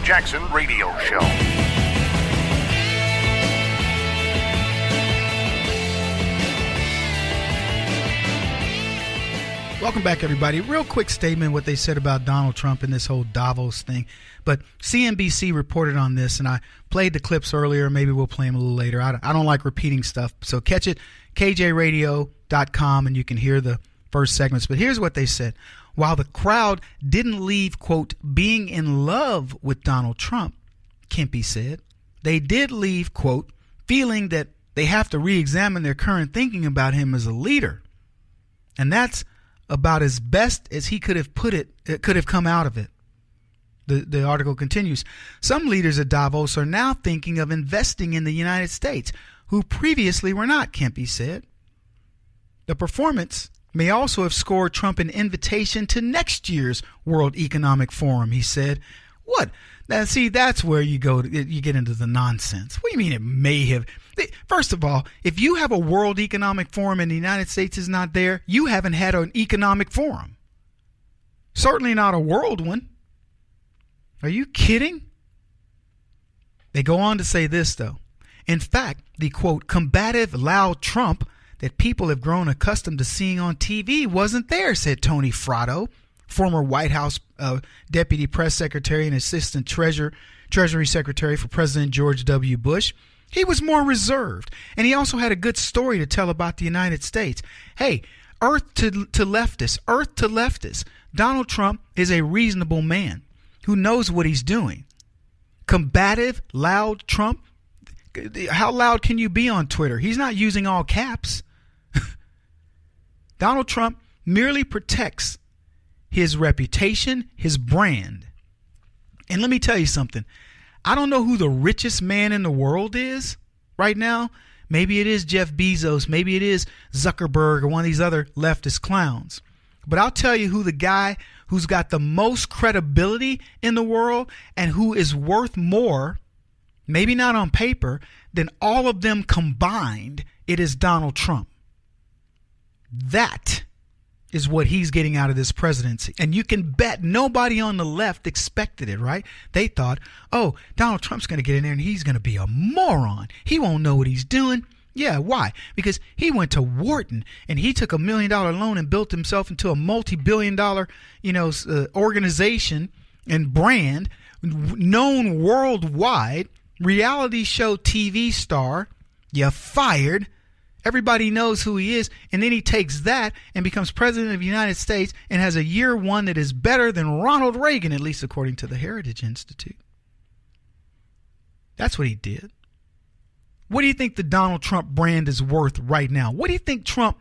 Jackson Radio Show. Welcome back, everybody. Real quick statement, what they said about Donald Trump and this whole Davos thing. But CNBC reported on this, and I played the clips earlier. Maybe we'll play them a little later. I don't like repeating stuff. So catch it, KJRadio.com, and you can hear the first segments. But here's what they said. While the crowd didn't leave, quote, being in love with Donald Trump, Kempe said, they did leave, quote, feeling that they have to re-examine their current thinking about him as a leader. And that's about as best as he could have put it, could have come out of it. The article continues. Some leaders at Davos are now thinking of investing in the United States, who previously were not, Kempe said. The performance may also have scored Trump an invitation to next year's World Economic Forum, he said. What? Now, see, that's where you get into the nonsense. What do you mean it may have? First of all, if you have a World Economic Forum and the United States is not there, you haven't had an economic forum. Certainly not a world one. Are you kidding? They go on to say this, though. In fact, the, quote, combative, loud Trump that people have grown accustomed to seeing on TV wasn't there, said Tony Fratto, former White House Deputy Press Secretary and Assistant Treasury Secretary for President George W. Bush. He was more reserved, and he also had a good story to tell about the United States. Hey, earth to leftists, Donald Trump is a reasonable man who knows what he's doing. Combative, loud Trump? How loud can you be on Twitter? He's not using all caps. Donald Trump merely protects his reputation, his brand. And let me tell you something. I don't know who the richest man in the world is right now. Maybe it is Jeff Bezos. Maybe it is Zuckerberg or one of these other leftist clowns. But I'll tell you who the guy who's got the most credibility in the world and who is worth more, maybe not on paper, than all of them combined. It is Donald Trump. That is what he's getting out of this presidency. And you can bet nobody on the left expected it, right? They thought, oh, Donald Trump's going to get in there and he's going to be a moron. He won't know what he's doing. Yeah, why? Because he went to Wharton and he took $1 million loan and built himself into a multi-billion-dollar, organization and brand, known worldwide, reality show TV star. You're fired. Everybody knows who he is, and then he takes that and becomes president of the United States and has a year one that is better than Ronald Reagan, at least according to the Heritage Institute. That's what he did. What do you think the Donald Trump brand is worth right now? What do you think Trump,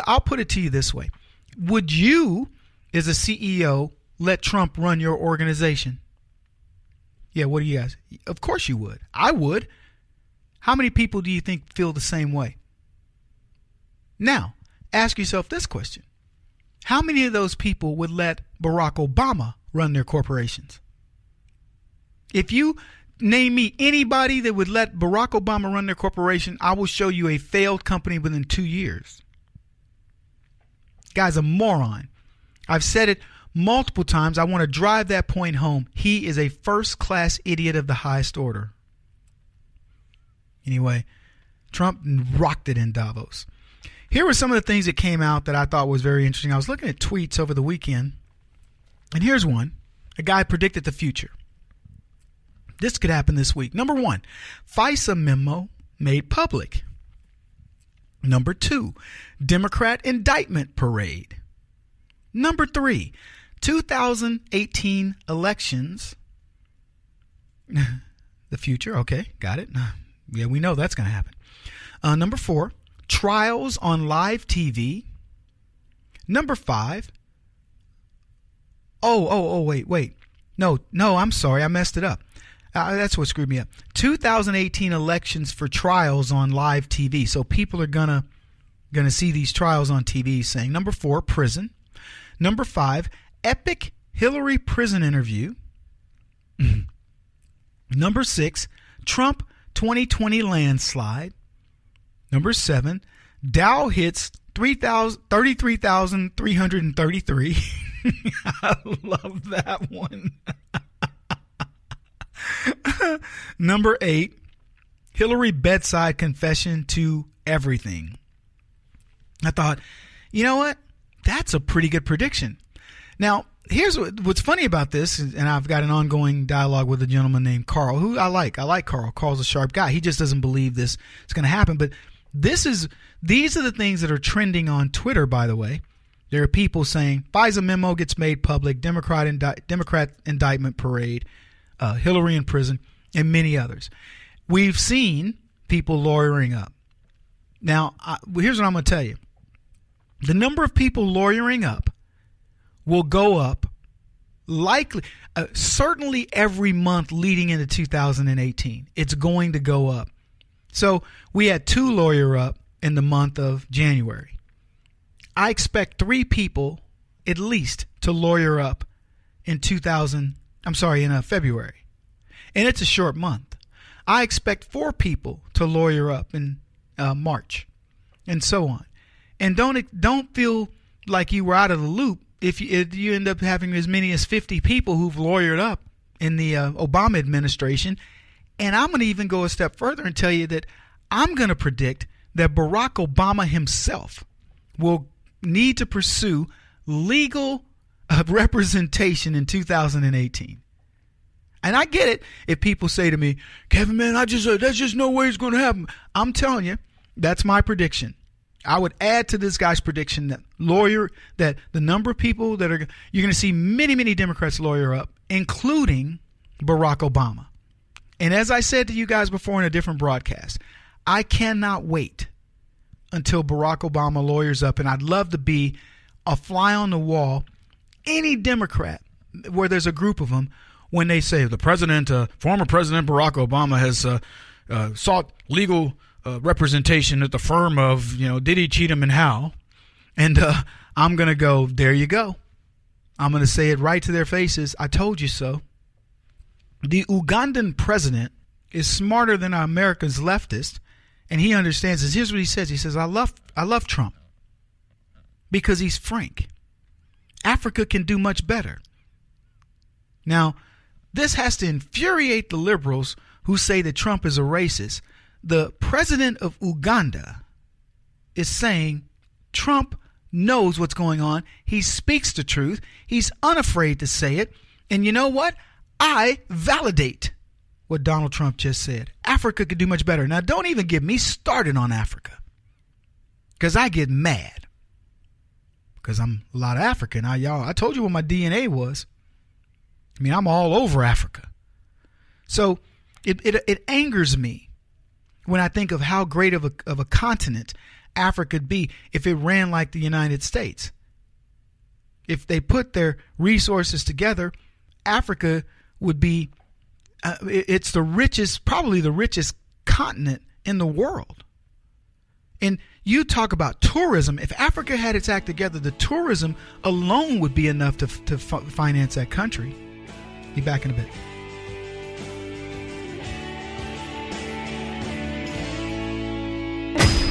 I'll put it to you this way. Would you, as a CEO, let Trump run your organization? Yeah, what do you guys? Of course you would. I would. How many people do you think feel the same way? Now, ask yourself this question. How many of those people would let Barack Obama run their corporations? If you name me anybody that would let Barack Obama run their corporation, I will show you a failed company within 2 years. Guy's a moron. I've said it multiple times. I want to drive that point home. He is a first-class idiot of the highest order. Anyway, Trump rocked it in Davos. Here were some of the things that came out that I thought was very interesting. I was looking at tweets over the weekend, and here's one. A guy predicted the future. This could happen this week. Number 1, FISA memo made public. Number 2, Democrat indictment parade. Number 3, 2018 elections. The future, okay, got it. Yeah, we know that's going to happen. Number 4, trials on live TV. Number 5. Wait. No, I'm sorry. I messed it up. That's what screwed me up. 2018 elections for trials on live TV. So people are gonna see these trials on TV saying, number 4, prison. Number 5, epic Hillary prison interview. Number 6, Trump 2020 landslide. Number 7, Dow hits 33,333. I love that one. Number 8, Hillary bedside confession to everything. I thought, you know what? That's a pretty good prediction. Now, here's what's funny about this, and I've got an ongoing dialogue with a gentleman named Carl, who I like. I like Carl. Carl's a sharp guy. He just doesn't believe this is going to happen. But these are the things that are trending on Twitter, by the way. There are people saying FISA memo gets made public, Democrat indictment parade, Hillary in prison, and many others. We've seen people lawyering up. Now, here's what I'm going to tell you. The number of people lawyering up will go up likely, certainly every month leading into 2018. It's going to go up. So we had 2 lawyer up in the month of January. I expect 3 people at least to lawyer up in February. And it's a short month. I expect 4 people to lawyer up in March, and so on. And don't feel like you were out of the loop if you end up having as many as 50 people who've lawyered up in the Obama administration. And I'm going to even go a step further and tell you that I'm going to predict that Barack Obama himself will need to pursue legal representation in 2018. And I get it if people say to me, Kevin, man, there's just no way it's going to happen. I'm telling you, that's my prediction. I would add to this guy's prediction that the number of people that you're going to see many, many Democrats lawyer up, including Barack Obama. And as I said to you guys before in a different broadcast, I cannot wait until Barack Obama lawyers up, and I'd love to be a fly on the wall. Any Democrat where there's a group of them, when they say the former President Barack Obama has sought legal representation at the firm of, Diddy, Cheatham, and Howe. And I'm going to go, there you go. I'm going to say it right to their faces. I told you so. The Ugandan president is smarter than America's leftist, and he understands this. Here's what he says. He says, I love Trump because he's frank. Africa can do much better. Now, this has to infuriate the liberals who say that Trump is a racist. The president of Uganda is saying Trump knows what's going on. He speaks the truth. He's unafraid to say it. And you know what? I validate what Donald Trump just said. Africa could do much better. Now, don't even get me started on Africa, because I get mad because I'm a lot of African. I told you what my DNA was. I mean, I'm all over Africa. So it angers me when I think of how great of a continent Africa could be if it ran like the United States. If they put their resources together, Africa would be, it's the richest, probably the richest continent in the world. And you talk about tourism. If Africa had its act together, the tourism alone would be enough to finance that country. Be back in a bit.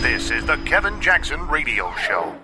This is the Kevin Jackson Radio Show.